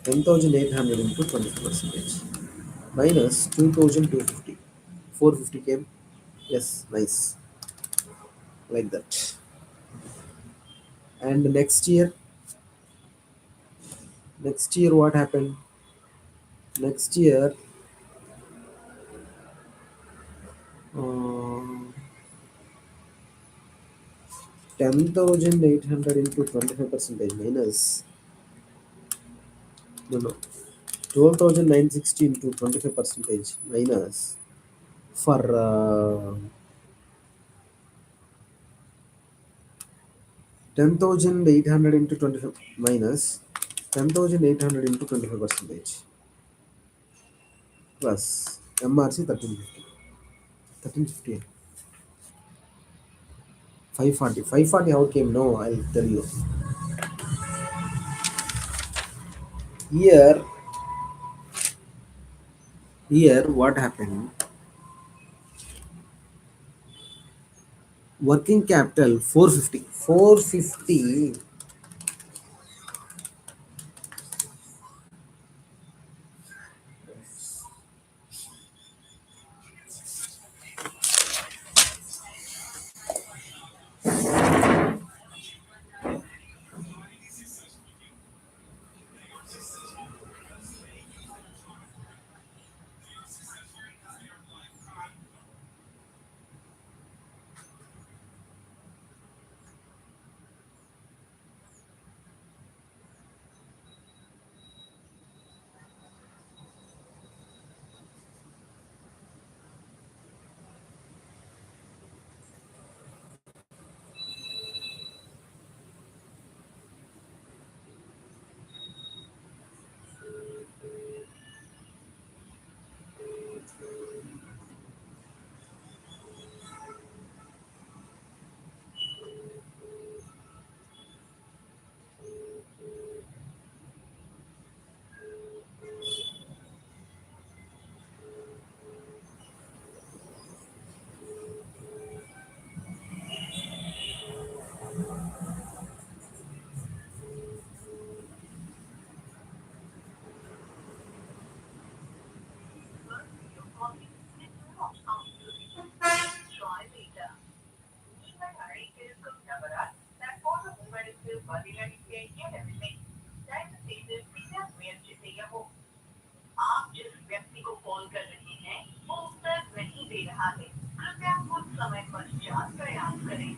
10,800 into 25 percentage minus 2,250. 450 came. Yes, nice. Like that. And next year what happened? Next year, uh, 10,800 into 25 percentage minus, no, no, 12,960 into 25 percentage minus for 10,800 into 25 minus 10,800 into 25 percentage plus MRC 1350. 1350. 540. 540 how came? No, I'll tell you. Here, here what happened? Working capital 450. 450. आप जिस व्यक्ति को call कर रहे हैं वो उत्तर नहीं दे रहा है कृपया कुछ समय पश्चात प्रयास करें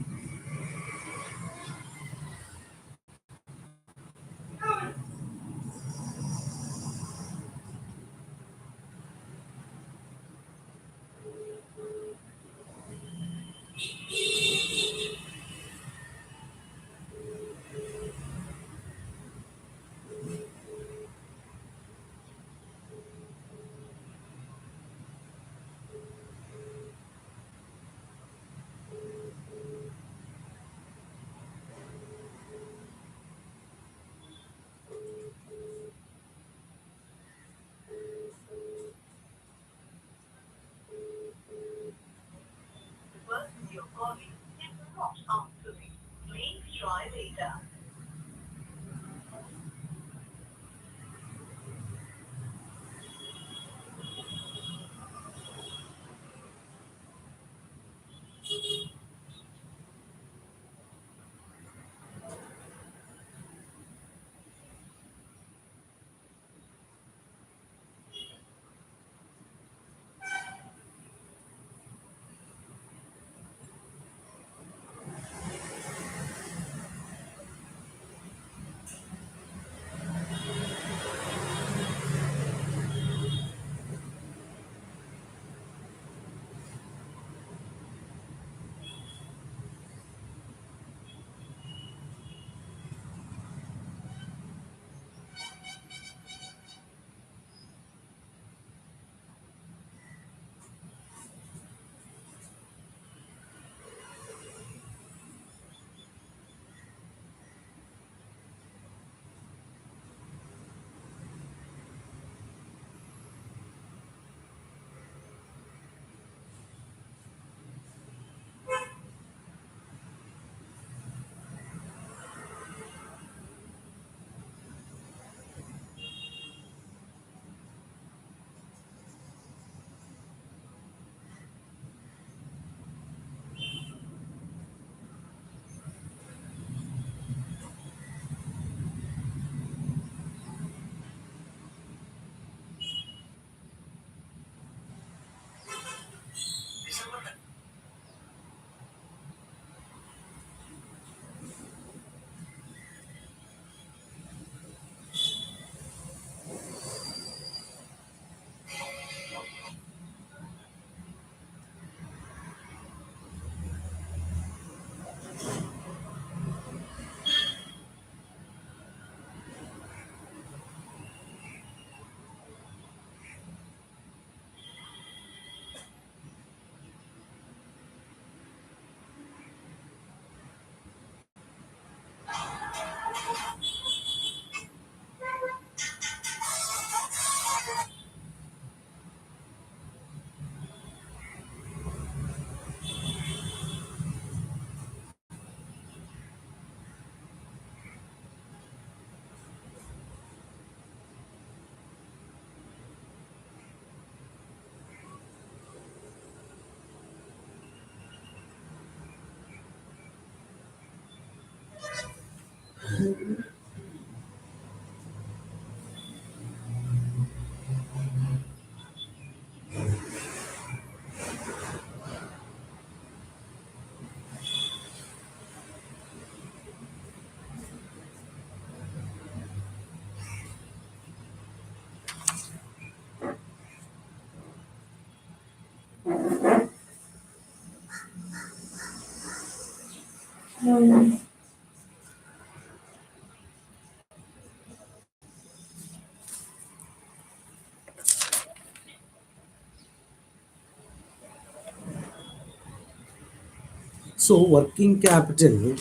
So working capital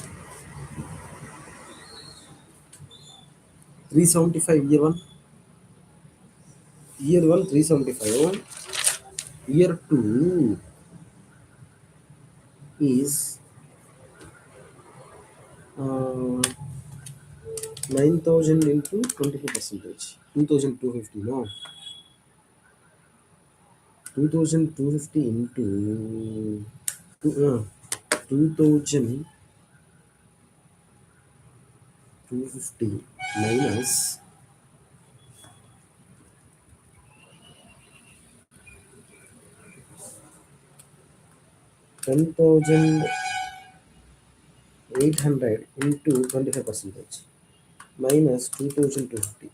375 year one 375, year 2 is 9,000 into 25 percentage 2,250, no, 2,250 into 2,250 minus 10,800 into 25 percentage minus 2,250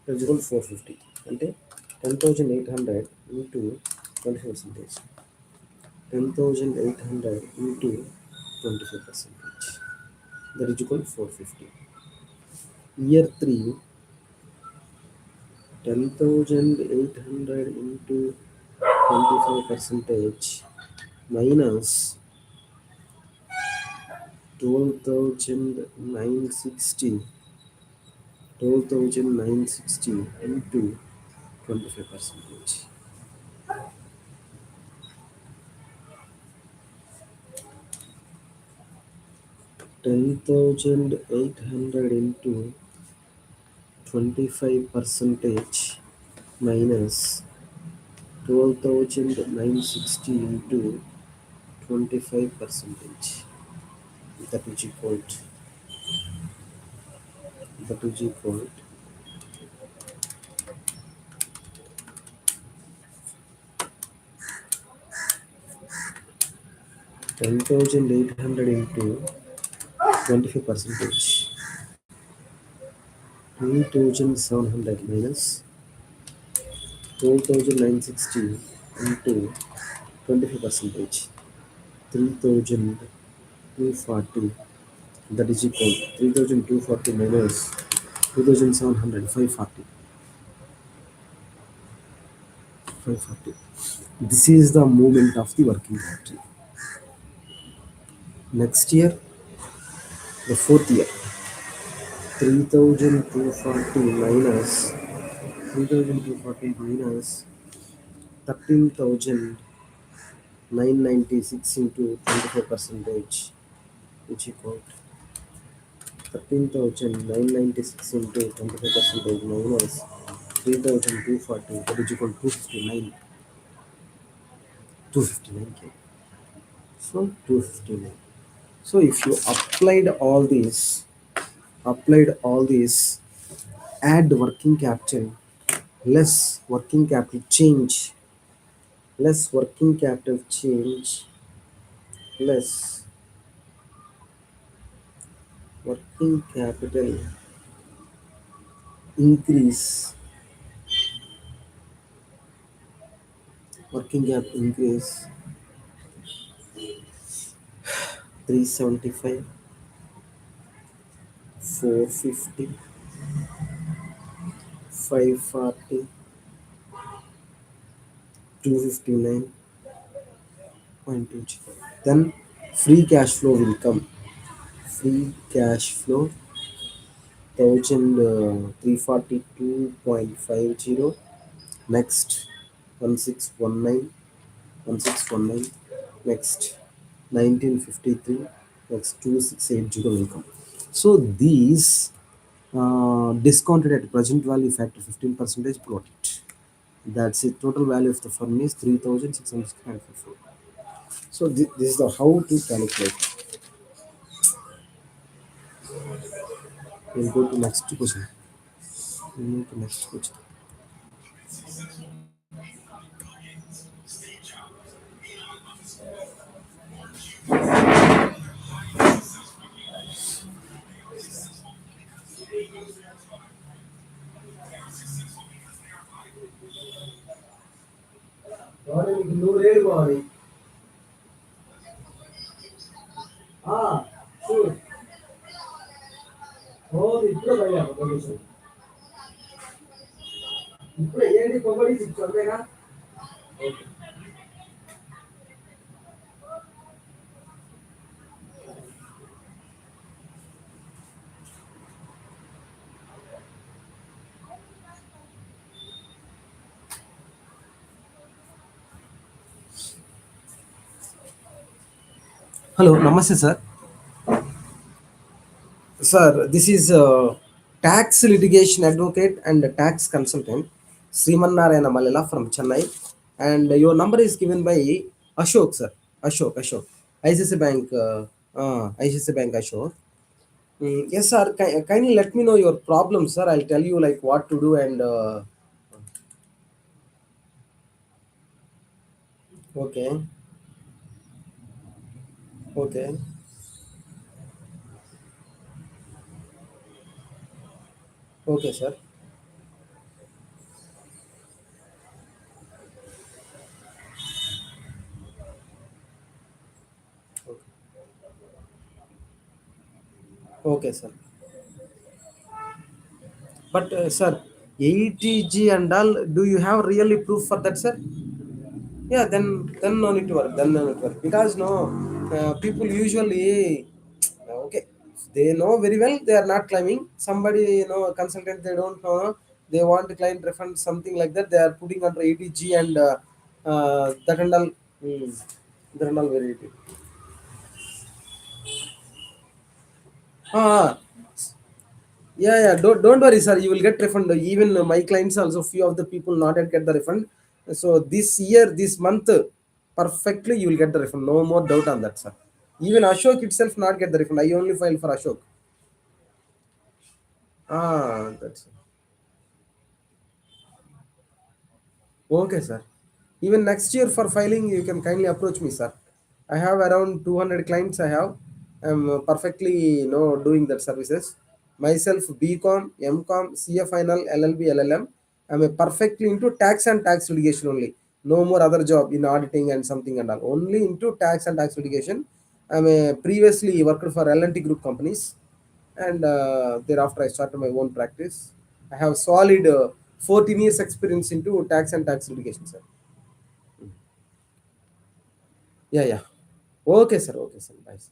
is equal to 450. అంటే 10,800 into 25 percentage, 10,800 into 25 percentage, that is equal to 450. Year 3, 10,800 into 25 percentage minus 12,960, 12,960 into 25 percentage. 10,800 into 25 percentage minus 12,960 into 25 percentage, that is equal to, that is equal to 10,800 into 25 percentage, 2,700 minus 12,960 into 25 percentage, 3,240, that is equal to 3,240 minus 2,700, 540. This is the movement of the working capital. Next year, the fourth year, 3,240 minus 3,240 minus 13,996 into 25 percentage, which equal to 13,996 into 25 percentage minus 3,240, that is equal to 259, 259k. So 259. So if you applied all these, add working capital, less working capital change, less working capital change, less working capital increase, working cap increase 375, 450, 540, 259.25. Then free cash flow will come. Free cash flow 1,342.50. Next 1619, 1619. Next 1953. Next 2680 will come. So these discounted at present value factor 15% plot it. That's it. Total value of the firm is 3,654. So this is the how to calculate. We'll go to next question. We'll move to next question. Hello, Namaste, sir. Sir, this is tax litigation advocate and tax consultant, Sreemannarayana.Mallela from Chennai. And your number is given by Ashok, sir. Ashok. ICICI Bank, ICICI Bank Ashok. Yes, sir. Kindly let me know your problem, sir. I'll tell you like what to do and okay, okay, okay, sir. Okay, sir. But sir, ATG and all, do you have really proof for that, sir? Yeah, then no need to work. Then no need to work because no people usually okay, they know very well they are not claiming. Somebody consultant they don't know. They want to claim refund something like that. They are putting under ATG and that and all. That and all very. Ah, yeah. Don't worry, sir. You will get refund. Even my clients also, few of the people not yet get the refund. So this year, this month, perfectly you will get the refund. No more doubt on that, sir. Even Ashok itself not get the refund. I only file for Ashok. That's okay, sir. Even next year for filing, you can kindly approach me, sir. I have around 200 clients. I have. I'm perfectly, doing that services. Myself, BCom, MCom, CA final, LLB, LLM. I'm a perfectly into tax and tax litigation only. No more other job in auditing and something and all. Only into tax and tax litigation. I'm a previously worked for L&T group companies, and thereafter I started my own practice. I have solid 14 years experience into tax and tax litigation, sir. Yeah. Okay, sir. Okay, sir. Bye, sir.